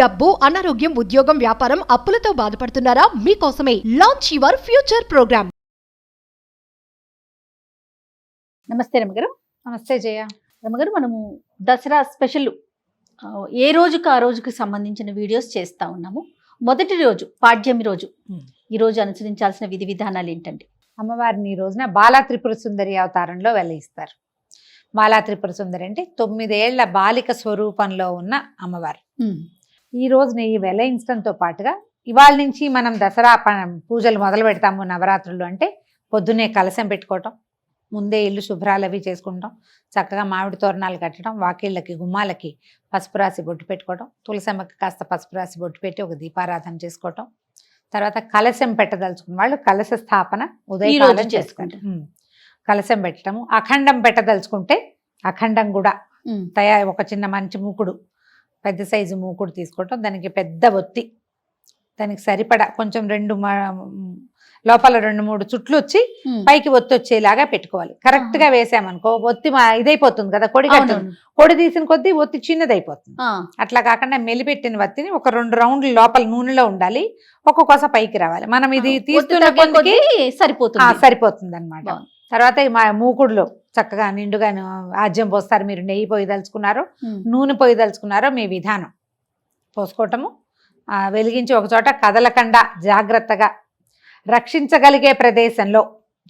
డబ్బు, అనారోగ్యం, ఉద్యోగం, వ్యాపారం, అప్పులతో బాధపడుతున్నారా? మీకోసమే లాంచ్ యువర్ ఫ్యూచర్ ప్రోగ్రామ్. నమస్తే రమగారు. నమస్తే జయ. రమగారు, మనము దసరా స్పెషల్ ఏ రోజుకు ఆ రోజుకి సంబంధించిన వీడియోస్ చేస్తూ ఉన్నాము. మొదటి రోజు పాడ్యమి రోజు, ఈ రోజు అనుసరించాల్సిన విధి విధానాలు ఏంటండి? అమ్మవారిని ఈ రోజున బాలా త్రిపుర సుందరి అవతారంలో వెలయిస్తారు. బాలా త్రిపుర సుందరి అంటే 9 ఏళ్ల బాలిక స్వరూపంలో ఉన్న అమ్మవారు. ఈ రోజున ఈ వెలయించడంతో పాటుగా ఇవాళ నుంచి మనం దసరా పూజలు మొదలు పెడతాము. నవరాత్రులు అంటే పొద్దున్నే కలశం పెట్టుకోవటం, ముందే ఇల్లు శుభ్రాలు అవి చేసుకుంటాం, చక్కగా మామిడి తోరణాలు కట్టడం, వాకిళ్ళకి గుమ్మాలకి పసుపు రాసి బొట్టు పెట్టుకోవటం, తులసమ్మకి కాస్త పసుపు రాసి బొట్టు పెట్టి ఒక దీపారాధన చేసుకోవటం, తర్వాత కలశం పెట్టదలుచుకున్న వాళ్ళు కలశ స్థాపన ఉదయం చేసుకుంటాం. కలశం పెట్టడము, అఖండం పెట్టదలుచుకుంటే అఖండం కూడా ఒక చిన్న మంచి మూకుడు, పెద్ద సైజు మూకుడు తీసుకోవటం, దానికి పెద్ద ఒత్తి, దానికి సరిపడా కొంచెం లోపల 2-3 చుట్లు వచ్చి పైకి ఒత్తి వచ్చేలాగా పెట్టుకోవాలి. కరెక్ట్ గా వేసామనుకో ఒత్తి ఇదైపోతుంది కదా, కొడి తీసిన కొద్దీ ఒత్తి చిన్నదైపోతుంది. అట్లా కాకుండా మెలిపెట్టిన ఒత్తిని ఒక 2 రౌండ్లు లోపల నూనెలో ఉండాలి, ఒక్కొక్కస పైకి రావాలి. మనం ఇది తీస్తున్న కొద్దికి సరిపోతుంది అనమాట. తర్వాత మా మూకుడులో చక్కగా నిండుగా ఆజ్యం పోస్తారు. మీరు నెయ్యి పోయదలుచుకున్నారో నూనె పోయదలుచుకున్నారో మీ విధానం పోసుకోవటము. వెలిగించి ఒకచోట కదలకుండా జాగ్రత్తగా రక్షించగలిగే ప్రదేశంలో,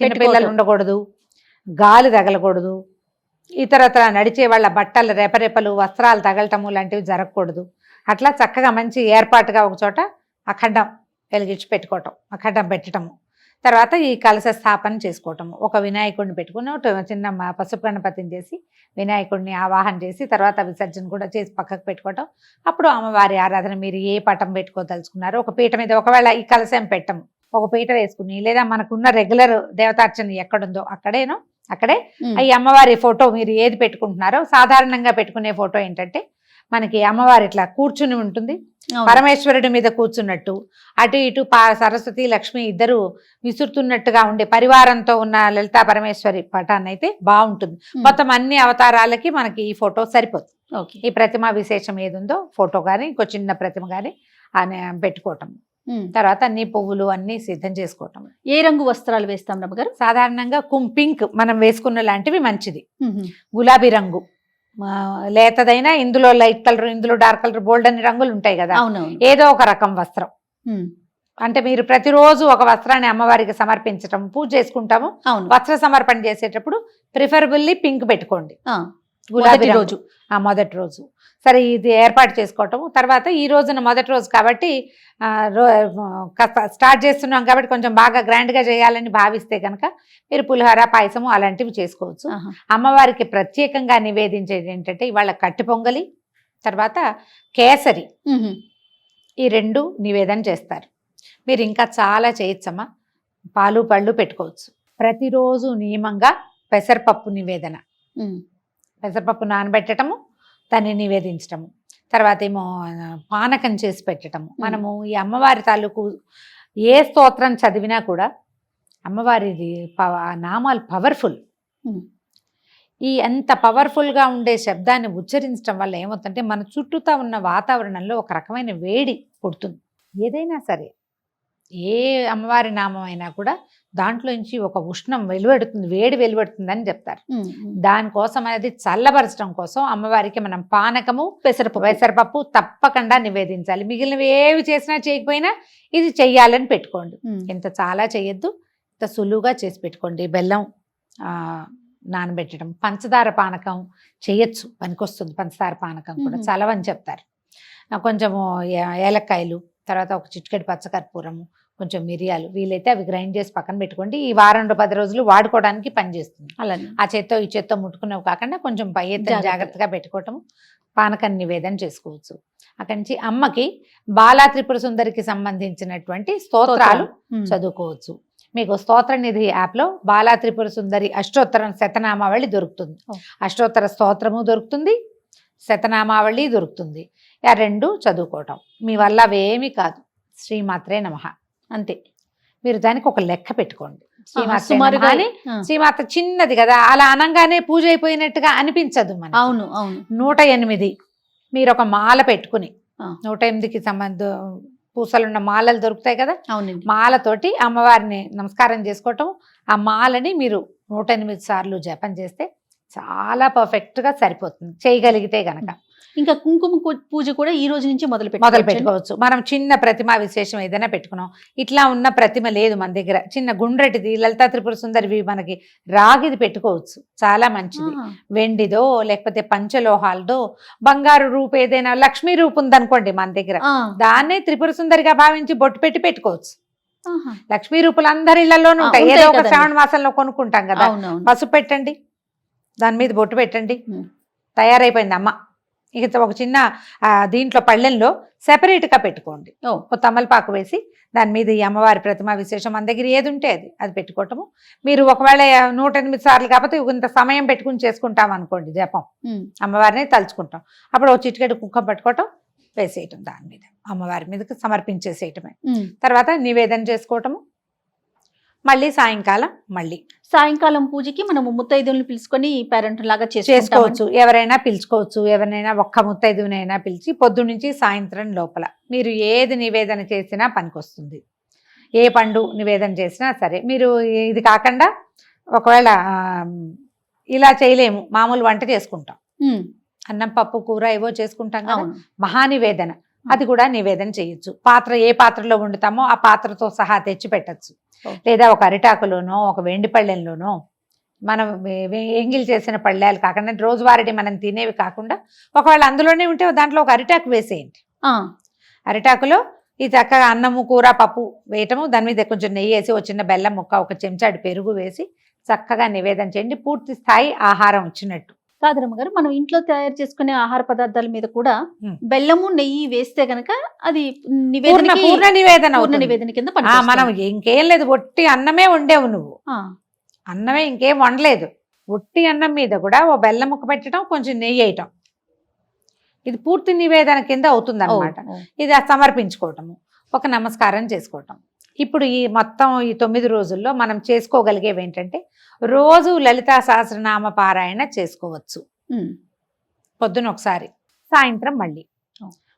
చిన్నపిల్లలు ఉండకూడదు, గాలి తగలకూడదు, ఇతరత్ర నడిచే వాళ్ళ బట్టలు రెపరెపలు వస్త్రాలు తగలటము లాంటివి జరగకూడదు. అట్లా చక్కగా మంచి ఏర్పాటుగా ఒకచోట అఖండం వెలిగించి పెట్టుకోవటం, అఖండం పెట్టడము. తర్వాత ఈ కలశ స్థాపన చేసుకోవటము. ఒక వినాయకుడిని పెట్టుకుని చిన్న పసుపు గణపతిని చేసి వినాయకుడిని ఆవాహన చేసి తర్వాత విసర్జన కూడా చేసి పక్కకు పెట్టుకోవటం. అప్పుడు అమ్మవారి ఆరాధన మీరు ఏ పటం పెట్టుకోదలుచుకున్నారో ఒక పీట మీద, ఒకవేళ ఈ కలశం పెట్టము ఒక పీట వేసుకుని, లేదా మనకున్న రెగ్యులర్ దేవతార్చన ఎక్కడుందో అక్కడే ఈ అమ్మవారి ఫోటో మీరు ఏది పెట్టుకుంటున్నారో, సాధారణంగా పెట్టుకునే ఫోటో ఏంటంటే మనకి అమ్మవారి ఇట్లా కూర్చుని ఉంటుంది, పరమేశ్వరుడి మీద కూర్చున్నట్టు, అటు ఇటు సరస్వతి లక్ష్మి ఇద్దరు విసురుతున్నట్టుగా ఉండే పరివారంతో ఉన్న లలితా పరమేశ్వరి పటాన్ని అయితే బాగుంటుంది. మొత్తం అన్ని అవతారాలకి మనకి ఈ ఫోటో సరిపోతుంది. ఈ ప్రతిమ విశేషం ఏదుందో ఫోటో కానీ ఇంకో చిన్న ప్రతిమ కానీ పెట్టుకోవటం. తర్వాత అన్ని పువ్వులు అన్ని సిద్ధం చేసుకోవటం. ఏ రంగు వస్త్రాలు వేస్తాం రమ్మగారు? సాధారణంగా పింక్ మనం వేసుకున్న లాంటివి మంచిది. గులాబీ రంగు లేతదైనా, ఇందులో లైట్ కలర్, ఇందులో డార్క్ కలర్, బోల్డ్ అన్ని రంగులు ఉంటాయి కదా, ఏదో ఒక రకం వస్త్రం. అంటే మీరు ప్రతిరోజు ఒక వస్త్రాన్ని అమ్మవారికి సమర్పించటం, పూజ చేసుకుంటాము. వస్త్ర సమర్పణ చేసేటప్పుడు ప్రిఫరబుల్లీ పింక్ పెట్టుకోండి. గులాబీ రోజు మొదటి రోజు సరే ఇది ఏర్పాటు చేసుకోవటము. తర్వాత ఈ రోజున మొదటి రోజు కాబట్టి స్టార్ట్ చేస్తున్నాం కాబట్టి కొంచెం బాగా గ్రాండ్గా చేయాలని భావిస్తే కనుక మీరు పులిహోర, పాయసము అలాంటివి చేసుకోవచ్చు. అమ్మవారికి ప్రత్యేకంగా నివేదించేది ఏంటంటే ఇవాళ కట్టి పొంగలి, తర్వాత కేసరి, ఈ 2 నివేదన చేస్తారు. మీరు ఇంకా చాలా చేయొచ్చమ్మా. పాలు పళ్ళు పెట్టుకోవచ్చు. ప్రతిరోజు నియమంగా పెసరపప్పు నివేదన, పెసరపప్పు నానబెట్టడము, దాన్ని నివేదించటము. తర్వాత ఏమో పానకం చేసి పెట్టడము. మనము ఈ అమ్మవారి తాలూకు ఏ స్తోత్రం చదివినా కూడా అమ్మవారిది నామాలు పవర్ఫుల్. ఈ ఎంత పవర్ఫుల్గా ఉండే శబ్దాన్ని ఉచ్చరించడం వల్ల ఏమవుతుందంటే మన చుట్టూతా ఉన్న వాతావరణంలో ఒక రకమైన వేడి పుడుతుంది. ఏదైనా సరే ఏ అమ్మవారి నామం అయినా కూడా దాంట్లోంచి ఒక ఉష్ణం వెలువడుతుంది, వేడి వెలువడుతుందని చెప్తారు. దానికోసం అనేది చల్లబరచడం కోసం అమ్మవారికి మనం పానకము, పెసరపప్పు తప్పకుండా నివేదించాలి. మిగిలినవి ఏవి చేసినా చేయకపోయినా ఇది చెయ్యాలని పెట్టుకోండి. ఇంత చాలా చేయొద్దు, ఇంత సులువుగా చేసి పెట్టుకోండి. బెల్లం నానబెట్టడం, పంచదార పానకం చేయొచ్చు, పనికొస్తుంది. పంచదార పానకం కూడా చలవని చెప్తారు. కొంచెము ఏలక్కాయలు, తర్వాత ఒక చిటికెడు పచ్చకర్పూరము, కొంచెం మిరియాలు, వీలైతే అవి గ్రైండ్ చేసి పక్కన పెట్టుకోండి. ఈ 10 రోజులు వాడుకోవడానికి పనిచేస్తుంది. అలానే ఆ చేత్తో ఈ చేత్తో ముట్టుకునేవి కాకుండా కొంచెం పై ఎత్తున జాగ్రత్తగా పెట్టుకోవటము, పానకం నివేదన చేసుకోవచ్చు. అక్కడి నుంచి అమ్మకి బాలా త్రిపుర సుందరికి సంబంధించినటువంటి స్తోత్రాలు చదువుకోవచ్చు. మీకు స్తోత్ర నిధి యాప్లో బాలా త్రిపుర సుందరి అష్టోత్తర శతనామావళి దొరుకుతుంది. అష్టోత్తర స్తోత్రము దొరుకుతుంది, శతనామావళి దొరుకుతుంది. ఆ 2 చదువుకోవటం మీ వల్ల అవేమీ కాదు. శ్రీమాత్రే నమః అంతే. మీరు దానికి ఒక లెక్క పెట్టుకోండి. శ్రీమాత చిన్నది కదా, అలా అనంగానే పూజ అయిపోయినట్టుగా అనిపించదు మనకి. 108 మీరు ఒక మాల పెట్టుకుని 108కి పూసలున్న మాలలు దొరుకుతాయి కదా, అవునండి. మాలతోటి అమ్మవారిని నమస్కారం చేసుకోవటం. ఆ మాలని మీరు 108 సార్లు జపం చేస్తే చాలా పర్ఫెక్ట్ గా సరిపోతుంది, చేయగలిగితే గనక. ఇంకా కుంకుమ పూజ కూడా ఈ రోజు నుంచి మొదలు పెట్టుకోవచ్చు. మనం చిన్న ప్రతిమ విశేషం ఏదైనా పెట్టుకున్నాం, ఇట్లా ఉన్న ప్రతిమ లేదు మన దగ్గర, చిన్న గుండ్రటిది లలితా త్రిపుర సుందరివి మనకి రాగిది పెట్టుకోవచ్చు, చాలా మంచిది. వెండిదో లేకపోతే పంచలోహాలదో, బంగారు రూపు ఏదైనా లక్ష్మీ రూపు ఉందనుకోండి మన దగ్గర, దాన్నే త్రిపుర సుందరిగా భావించి బొట్టు పెట్టి పెట్టుకోవచ్చు. లక్ష్మీ రూపులు అందరి ఇళ్లలోనూ ఉంటాయి, ఏదో ఒక శ్రావణ మాసంలో కొనుక్కుంటాం కదా. పసుపు పెట్టండి, దాని మీద బొట్టు పెట్టండి, తయారైపోయింది అమ్మ. ఇక ఒక చిన్న దీంట్లో పళ్ళెంలో సెపరేట్గా పెట్టుకోండి, ఒక తమలపాకు వేసి దాని మీద ఈ అమ్మవారి ప్రతిమ విశేషం మన దగ్గర ఏది ఉంటే అది పెట్టుకోవటము. మీరు ఒకవేళ 108 సార్లు కాకపోతే ఇంత సమయం పెట్టుకుని చేసుకుంటాం అనుకోండి జపం, అమ్మవారిని తలుచుకుంటాం, అప్పుడు ఒక చిటికెడు కుంకుమ పట్టుకోవటం, వేసేయటం దాని మీద, అమ్మవారి మీదకి సమర్పించేసేయటమే. తర్వాత నివేదన చేసుకోవటము. మళ్ళీ సాయంకాలం పూజకి మనము ముత్తైదువులను పిలుచుకొని పేరెంట్ లాగా చేసుకోవచ్చు. ఎవరైనా పిలుచుకోవచ్చు, ఎవరినైనా ఒక్క ముత్తైదువునైనా పిలిచి పొద్దు నుంచి సాయంత్రం లోపల మీరు ఏది నివేదన చేసినా పనికొస్తుంది. ఏ పండు నివేదన చేసినా సరే. మీరు ఇది కాకుండా ఒకవేళ ఇలా చేయలేము, మామూలు వంట చేసుకుంటాం, అన్నం పప్పు కూర ఏవో చేసుకుంటాం కదా, మహానివేదన అది కూడా నివేదన చేయొచ్చు. పాత్ర ఏ పాత్రలో వండుతామో ఆ పాత్రతో సహా తెచ్చి పెట్టచ్చు. లేదా ఒక అరిటాకులోనో ఒక వెండి పళ్ళెంలోనో, మనం ఎంగిల్ చేసిన పళ్ళాలు కాకుండా రోజువారీ మనం తినేవి కాకుండా ఒకవేళ అందులోనే ఉంటే దాంట్లో ఒక అరిటాకు వేసేయండి. అరిటాకులో ఈ చక్కగా అన్నము కూర పప్పు వేయటము, దాని మీద కొంచెం నెయ్యి వేసి ఒక చిన్న బెల్లం ముక్క, ఒక చెంచాడు పెరుగు వేసి చక్కగా నివేదన చేయండి. పూర్తి స్థాయి ఆహారం వచ్చినట్టు. కాదరమ్మ గారు, మనం ఇంట్లో తయారు చేసుకునే ఆహార పదార్థాల మీద కూడా బెల్లము నెయ్యి వేస్తే గనక అది పూర్ణ నివేదన కింద మనం ఇంకేం లేదు, ఒట్టి అన్నమే వండేవు నువ్వు, అన్నమే ఇంకేం వండలేదు, ఒట్టి అన్నం మీద కూడా ఓ బెల్లం ముక్క పెట్టడం, కొంచెం నెయ్యి వేయటం, ఇది పూర్తి నివేదన కింద అవుతుంది అన్నమాట. ఇది సమర్పించుకోవటము, ఒక నమస్కారం చేసుకోవటం. ఇప్పుడు ఈ మొత్తం ఈ 9 రోజుల్లో మనం చేసుకోగలిగేవి ఏంటంటే, రోజు లలితా సహస్రనామ పారాయణ చేసుకోవచ్చు. పొద్దున ఒకసారి, సాయంత్రం మళ్ళీ.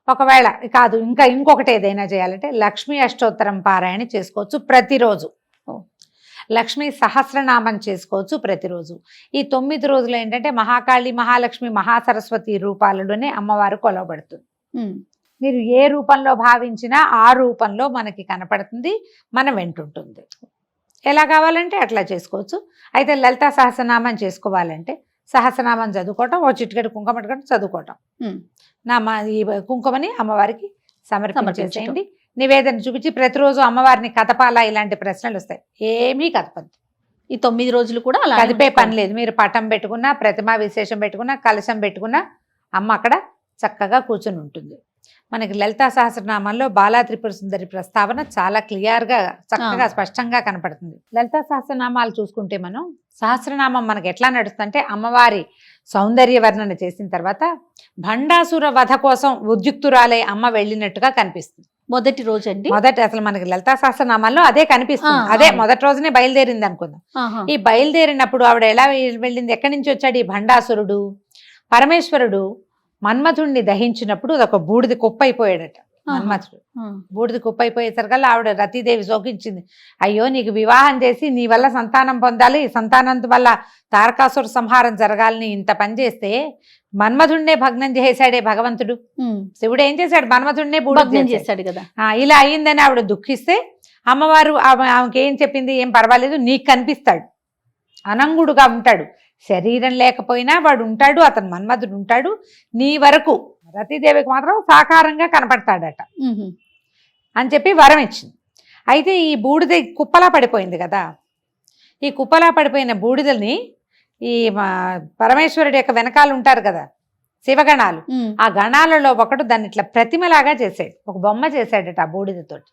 ఒకవేళ కాదు ఇంకొకటి ఏదైనా చేయాలంటే లక్ష్మీ అష్టోత్తరం పారాయణ చేసుకోవచ్చు ప్రతిరోజు. లక్ష్మీ సహస్రనామం చేసుకోవచ్చు ప్రతిరోజు. ఈ 9 రోజులు ఏంటంటే మహాకాళి, మహాలక్ష్మి, మహాసరస్వతి రూపాలలోనే అమ్మవారు కొలవబడుతుంది. మీరు ఏ రూపంలో భావించినా ఆ రూపంలో మనకి కనపడుతుంది, మనం వెంటుంటుంది. ఎలా కావాలంటే అట్లా చేసుకోవచ్చు. అయితే లలితా సహస్రనామం చేసుకోవాలంటే సహస్రనామం చదువుకోవటం, ఓ చిటికెడు కుంకుమ పట్టుకోవటం, చదువుకోవటం. ఈ కుంకుమని అమ్మవారికి సమర్పించేయండి. నివేదన చూపించి ప్రతిరోజు అమ్మవారిని కదపాలా, ఇలాంటి ప్రశ్నలు వస్తాయి. ఏమీ కదపద్దు. ఈ 9 రోజులు కూడా అలా కదిపే పని లేదు. మీరు పటం పెట్టుకున్నా, ప్రతిమా విశేషం పెట్టుకున్నా, కలశం పెట్టుకున్నా అమ్మ అక్కడ చక్కగా కూర్చుని ఉంటుంది. మనకి లలితా సహస్రనామంలో బాలా త్రిపుర సుందరి ప్రస్తావన చాలా క్లియర్గా చక్కగా స్పష్టంగా కనపడుతుంది. లలితా సహస్రనామాలు చూసుకుంటే మనం సహస్రనామం మనకి ఎట్లా నడుస్తుందంటే, అమ్మవారి సౌందర్య వర్ణన చేసిన తర్వాత భండాసుర వధ కోసం ఉద్యుక్తురాలై అమ్మ వెళ్ళినట్టుగా కనిపిస్తుంది. మొదటి రోజు అండి, అసలు మనకి లలితా సహస్రనామాల్లో అదే కనిపిస్తుంది. అదే మొదటి రోజునే బయలుదేరింది అనుకుందాం. ఈ బయలుదేరినప్పుడు ఆవిడ ఎలా వెళ్ళింది, ఎక్కడి నుంచి వచ్చాడు ఈ భండాసురుడు? పరమేశ్వరుడు మన్మథుడిని దహించినప్పుడు అదొక బూడిద కుప్ప అయిపోయాడట మన్మథుడు. బూడిద కుప్ప అయిపోయేసరికల్లా ఆవిడ రతీదేవి శోకించింది. అయ్యో, నీకు వివాహం చేసి నీ వల్ల సంతానం పొందాలి, సంతానం వల్ల తారకాసుర సంహారం జరగాలని ఇంత పని చేస్తే మన్మథుడినే భగ్నం చేశాడే భగవంతుడు. శివుడు ఏం చేశాడు? మన్మథుడినే బూడిద చేశాడు కదా. ఇలా అయ్యిందని ఆవిడ దుఃఖిస్తే అమ్మవారు ఆమెకి ఏం చెప్పింది, ఏం పర్వాలేదు, నీకు కనిపిస్తాడు, అనంగుడుగా ఉంటాడు, శరీరం లేకపోయినా వాడు ఉంటాడు, అతను మన్మథుడు ఉంటాడు, నీ వరకు రతీదేవికి మాత్రం సాకారంగా కనపడతాడట అని చెప్పి వరం ఇచ్చింది. అయితే ఈ బూడిద కుప్పలా పడిపోయింది కదా, ఈ కుప్పలా పడిపోయిన బూడిదని ఈ పరమేశ్వరుడి యొక్క వెనకాల ఉంటారు కదా శివగణాలు, ఆ గణాలలో ఒకడు దాన్ని ఇట్లా ప్రతిమలాగా చేశాడు, ఒక బొమ్మ చేశాడట ఆ బూడిదతోటి.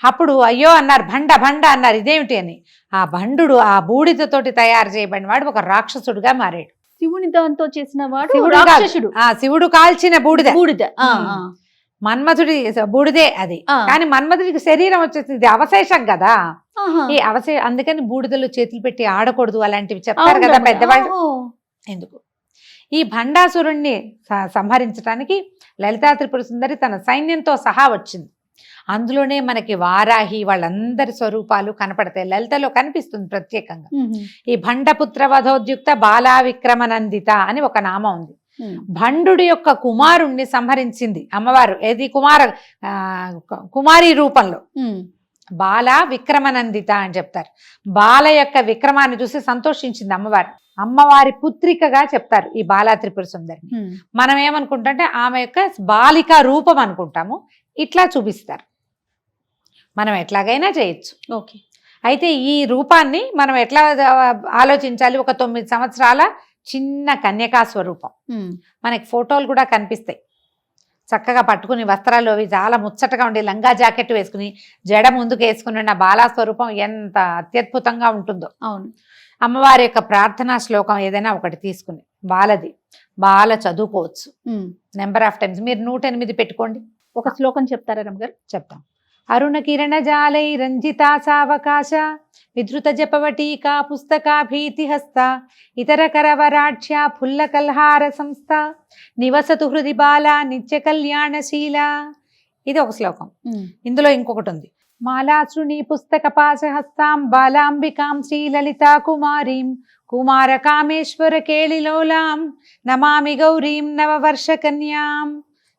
అప్పుడు అయ్యో అన్నారు, భండ భండ అన్నారు, ఇదేమిటి అని. ఆ భండు ఆ బూడిదతోటి తయారు చేయబడిన వాడు ఒక రాక్షసుడుగా మారాడు. శివుని దాంతో చేసిన వాడు శివుడు కాల్చిన బూడిద మన్మథుడి బూడిదే అది. కానీ మన్మథుడికి శరీరం వచ్చేసింది, అవశేషం కదా. ఈ అందుకని బూడిదలో చేతులు పెట్టి ఆడకూడదు అలాంటివి చెప్తారు కదా పెద్దవాళ్ళు. ఎందుకు? ఈ భండాసురుణ్ణి సంహరించడానికి లలితా త్రిపుర సుందరి తన సైన్యంతో సహా వచ్చింది. అందులోనే మనకి వారాహి వాళ్ళందరి స్వరూపాలు కనపడతాయి. లలితలో కనిపిస్తుంది ప్రత్యేకంగా. ఈ భండపుత్ర వధోద్యుక్త బాలా విక్రమనందిత అని ఒక నామం ఉంది. భండుడి యొక్క కుమారుణ్ణి సంహరించింది అమ్మవారు. ఏది కుమారి రూపంలో. బాల విక్రమనందిత అని చెప్తారు. బాల యొక్క విక్రమాన్ని చూసి సంతోషించింది అమ్మవారు. అమ్మవారి పుత్రికగా చెప్తారు ఈ బాలా త్రిపుర సుందరిని. మనం ఏమనుకుంటే ఆమె యొక్క బాలికా రూపం అనుకుంటాము. ఇట్లా చూపిస్తారు. మనం ఎట్లాగైనా చేయొచ్చు. ఓకే. అయితే ఈ రూపాన్ని మనం ఎట్లా ఆలోచించాలి? ఒక 9 సంవత్సరాల చిన్న కన్యకా స్వరూపం. మనకి ఫోటోలు కూడా కనిపిస్తాయి. చక్కగా పట్టుకుని వస్త్రాలు అవి చాలా ముచ్చటగా ఉండి లంగా జాకెట్ వేసుకుని జడ ముందుకు వేసుకుని ఉన్న బాలా స్వరూపం ఎంత అత్యద్భుతంగా ఉంటుందో. అవును. అమ్మవారి యొక్క ప్రార్థనా శ్లోకం ఏదైనా ఒకటి తీసుకుని బాల చదువుకోవచ్చు. నెంబర్ ఆఫ్ టైమ్స్ మీరు 108 పెట్టుకోండి. ఒక శ్లోకం చెప్తారా రమ్మగారు? చెప్తాం. అరుణ కిరణ జాలై రంజితా సావకాశ విధృత జపవటీకా పుస్తకా భీతిహస్త ఇతర కరవరాఢ్య ఫుల్ల కల్హార సంస్థ నివసతు హృది బాల నిత్య కళ్యాణశీల. ఇది ఒక శ్లోకం. ఇందులో ఇంకొకటి ఉంది. మాలాశ్రుని పుస్తక పాశహస్తాం బాలాంబికాం శ్రీలలితా కుమారీం కుమార కామేశ్వర కేళిలోలాం నమామి గౌరీం నవవర్ష కన్యాం.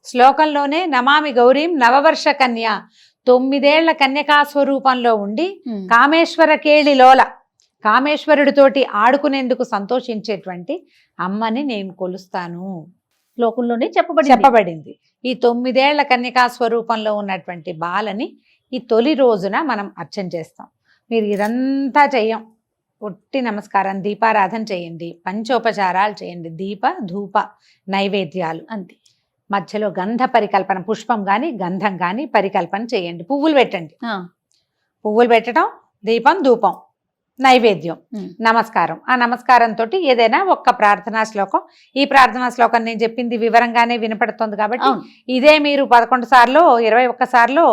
శ్లోకంలోనే నమామి గౌరీం నవవర్ష కన్యా, 9 ఏళ్ల కన్యకా స్వరూపంలో ఉండి కామేశ్వర కేళిలోల, కామేశ్వరుడితోటి ఆడుకునేందుకు సంతోషించేటువంటి అమ్మని నేను కొలుస్తాను. శ్లోకంలోనే చెప్పబడింది. ఈ 9 ఏళ్ల కన్యకా స్వరూపంలో ఉన్నటువంటి బాలని ఈ తొలి రోజున మనం అర్చన చేస్తాం. మీరు ఇదంతా చెయ్యం. ఒట్టి నమస్కారం, దీపారాధన చేయండి, పంచోపచారాలు చేయండి, దీప ధూప నైవేద్యాలు అంతే. మధ్యలో గంధ పరికల్పన, పుష్పం కానీ గంధం కానీ పరికల్పన చేయండి. పువ్వులు పెట్టండి. పువ్వులు పెట్టడం, దీపం ధూపం నైవేద్యం, నమస్కారం. ఆ నమస్కారంతో ఏదైనా ఒక్క ప్రార్థనా శ్లోకం. ఈ ప్రార్థనా శ్లోకం నేను చెప్పింది వివరంగానే వినపడుతుంది కాబట్టి ఇదే మీరు 11 సార్లు, 21 సార్లు,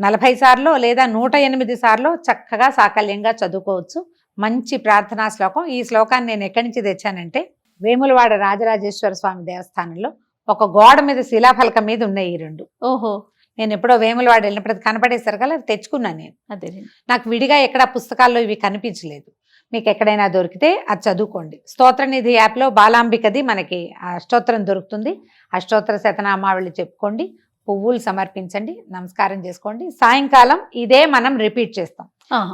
40 సార్లు లేదా 108 సార్లు చక్కగా సాకల్యంగా చదువుకోవచ్చు. మంచి ప్రార్థనా శ్లోకం. ఈ శ్లోకాన్ని నేను ఎక్కడి నుంచి తెచ్చానంటే వేములవాడ రాజరాజేశ్వర స్వామి దేవస్థానంలో ఒక గోడ మీద శిలాఫలకం మీద ఉన్నాయి ఈ 2. ఓహో. నేను ఎప్పుడో వేములవాడ వెళ్ళినప్పుడు అది కనపడేసరికి అలా తెచ్చుకున్నాను నేను. అదే నాకు విడిగా ఎక్కడ పుస్తకాల్లో ఇవి కనిపించలేదు. మీకు ఎక్కడైనా దొరికితే అది చదువుకోండి. స్తోత్రనిధి యాప్లో బాలాంబికది మనకి అష్టోత్తరం దొరుకుతుంది. అష్టోత్తర శతనామావళి చెప్పుకోండి, పువ్వులు సమర్పించండి, నమస్కారం చేసుకోండి. సాయంకాలం ఇదే మనం రిపీట్ చేస్తాం.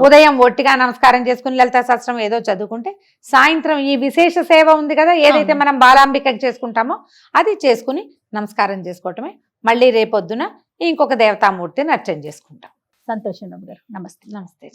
ఉదయం ఒట్టిగా నమస్కారం చేసుకుని లలితా సహస్రం ఏదో చదువుకుంటే, సాయంత్రం ఈ విశేష సేవ ఉంది కదా, ఏదైతే మనం బాలాంబికకి చేసుకుంటామో అది చేసుకుని నమస్కారం చేసుకోవటమే. మళ్ళీ రేపొద్దున ఇంకొక దేవతామూర్తిని అర్చన చేసుకుంటాం. సంతోషం గారు. నమస్తే. నమస్తే.